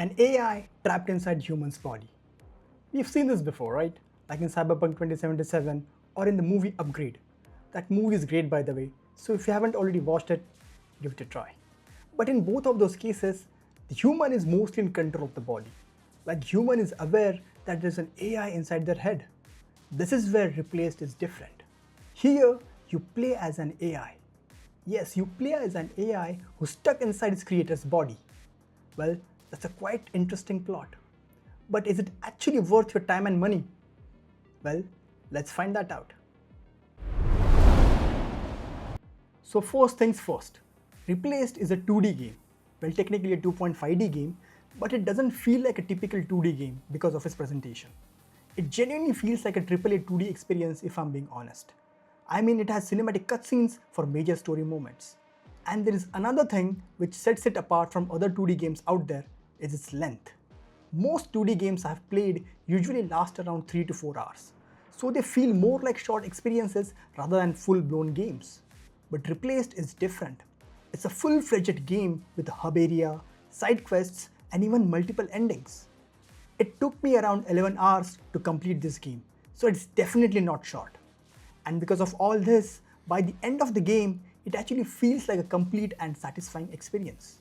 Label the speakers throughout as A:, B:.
A: An AI trapped inside human's body. We've seen this before, right? Like in Cyberpunk 2077 or in the movie Upgrade. That movie is great, by the way, so if you haven't already watched it, give it a try. But in both of those cases, the human is mostly in control of the body. Like human is aware that there's an AI inside their head. This is where Replaced is different. Here, you play as an AI. Yes, you play as an AI who's stuck inside its creator's body. Well, that's a quite interesting plot. But is it actually worth your time and money? Well, let's find that out. So first things first, Replaced is a 2D game. Well, technically a 2.5D game, but it doesn't feel like a typical 2D game because of its presentation. It genuinely feels like a AAA 2D experience if I'm being honest. I mean, it has cinematic cutscenes for major story moments. And there is another thing which sets it apart from other 2D games out there, is its length. Most 2D games I've played usually last around 3 to 4 hours, so they feel more like short experiences rather than full-blown games. But Replaced is different. It's a full-fledged game with a hub area, side quests, and even multiple endings. It took me around 11 hours to complete this game, so it's definitely not short. And because of all this, by the end of the game, it actually feels like a complete and satisfying experience.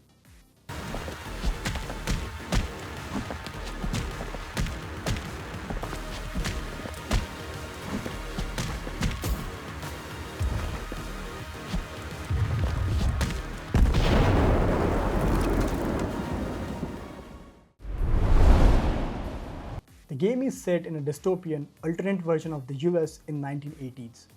A: The game is set in a dystopian, alternate version of the US in 1980s.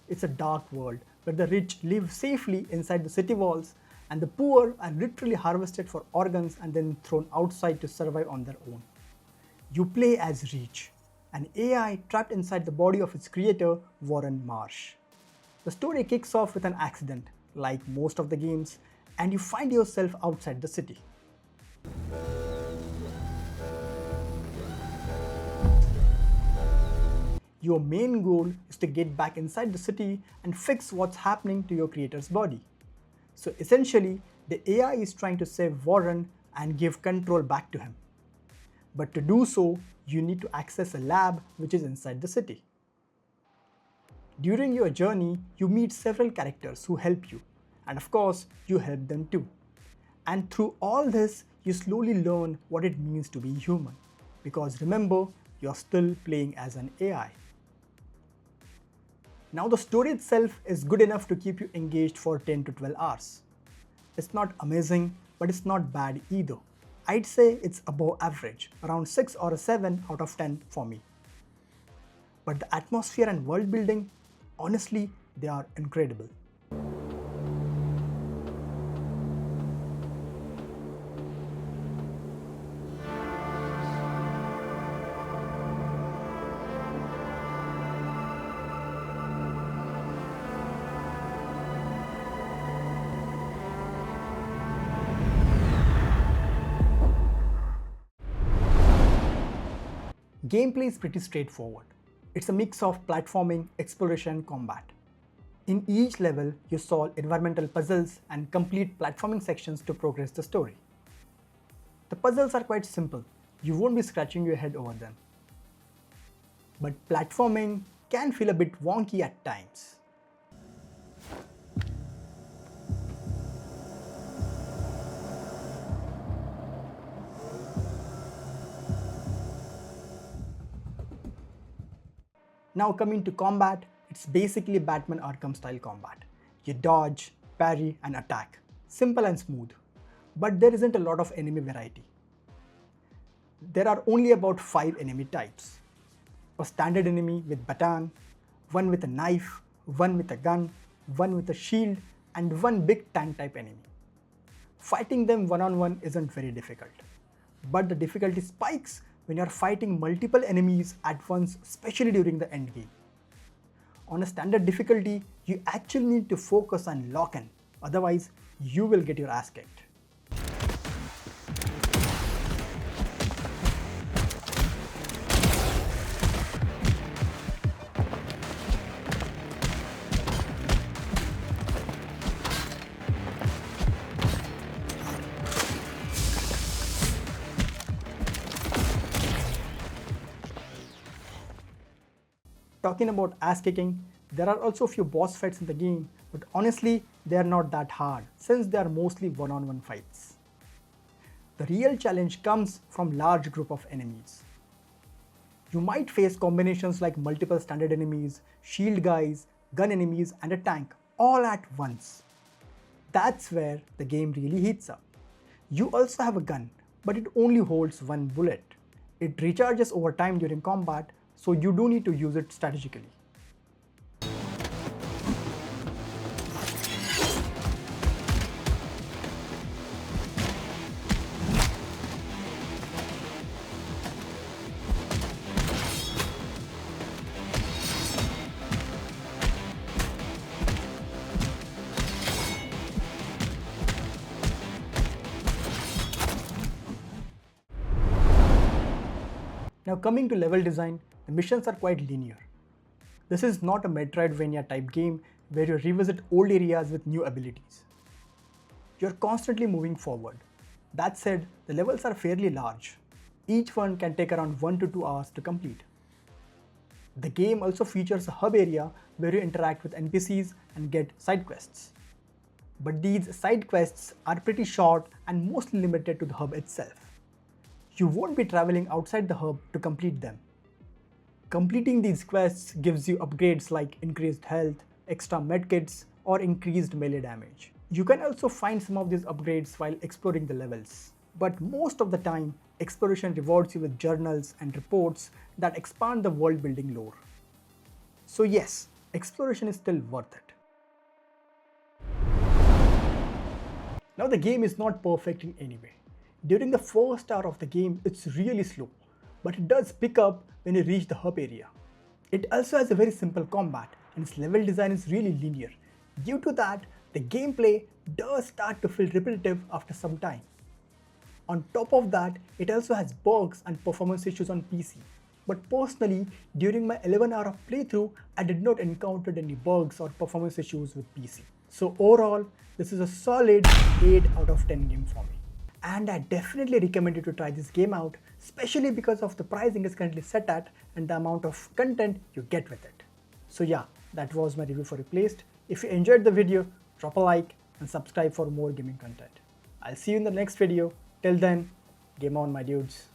A: It's a dark world where the rich live safely inside the city walls and the poor are literally harvested for organs and then thrown outside to survive on their own. You play as Reach, an AI trapped inside the body of its creator, Warren Marsh. The story kicks off with an accident, like most of the games, and you find yourself outside the city. Your main goal is to get back inside the city and fix what's happening to your creator's body. So essentially, the AI is trying to save Warren and give control back to him. But to do so, you need to access a lab which is inside the city. During your journey, you meet several characters who help you, and of course, you help them too. And through all this, you slowly learn what it means to be human. Because remember, you're still playing as an AI. Now the story itself is good enough to keep you engaged for 10 to 12 hours. It's not amazing, but it's not bad either. I'd say it's above average, around 6 or a 7 out of 10 for me. But the atmosphere and world building, honestly, they are incredible. Gameplay is pretty straightforward. It's a mix of platforming, exploration, and combat. In each level, you solve environmental puzzles and complete platforming sections to progress the story. The puzzles are quite simple. You won't be scratching your head over them. But platforming can feel a bit wonky at times. Now coming to combat, it's basically Batman Arkham style combat. You dodge, parry and attack. Simple and smooth. But there isn't a lot of enemy variety. There are only about 5 enemy types. A standard enemy with baton, one with a knife, one with a gun, one with a shield and one big tank type enemy. Fighting them one-on-one isn't very difficult. But the difficulty spikes when you are fighting multiple enemies at once, especially during the end game. On a standard difficulty, you actually need to focus and lock in, otherwise you will get your ass kicked. Talking about ass kicking, there are also a few boss fights in the game, but honestly, they are not that hard since they are mostly one-on-one fights. The real challenge comes from large group of enemies. You might face combinations like multiple standard enemies, shield guys, gun enemies, and a tank all at once. That's where the game really heats up. You also have a gun, but it only holds one bullet. It recharges over time during combat, so you do need to use it strategically. Now coming to level design, the missions are quite linear. This is not a Metroidvania type game where you revisit old areas with new abilities. You're constantly moving forward. That said, the levels are fairly large. Each one can take around 1 to 2 hours to complete. The game also features a hub area where you interact with NPCs and get side quests. But these side quests are pretty short and mostly limited to the hub itself. You won't be traveling outside the hub to complete them. Completing these quests gives you upgrades like increased health, extra medkits, or increased melee damage. You can also find some of these upgrades while exploring the levels. But most of the time, exploration rewards you with journals and reports that expand the world building lore. So yes, exploration is still worth it. Now the game is not perfect in any way. During the first hour of the game, it's really slow, but it does pick up when you reach the hub area. It also has a very simple combat and its level design is really linear. Due to that, the gameplay does start to feel repetitive after some time. On top of that, it also has bugs and performance issues on PC. But personally, during my 11-hour of playthrough, I did not encounter any bugs or performance issues with PC. So overall, this is a solid 8 out of 10 game for me. And I definitely recommend you to try this game out, especially because of the pricing is currently set at and the amount of content you get with it. So yeah, that was my review for Replaced. If you enjoyed the video, drop a like and subscribe for more gaming content. I'll see you in the next video. Till then, game on my dudes.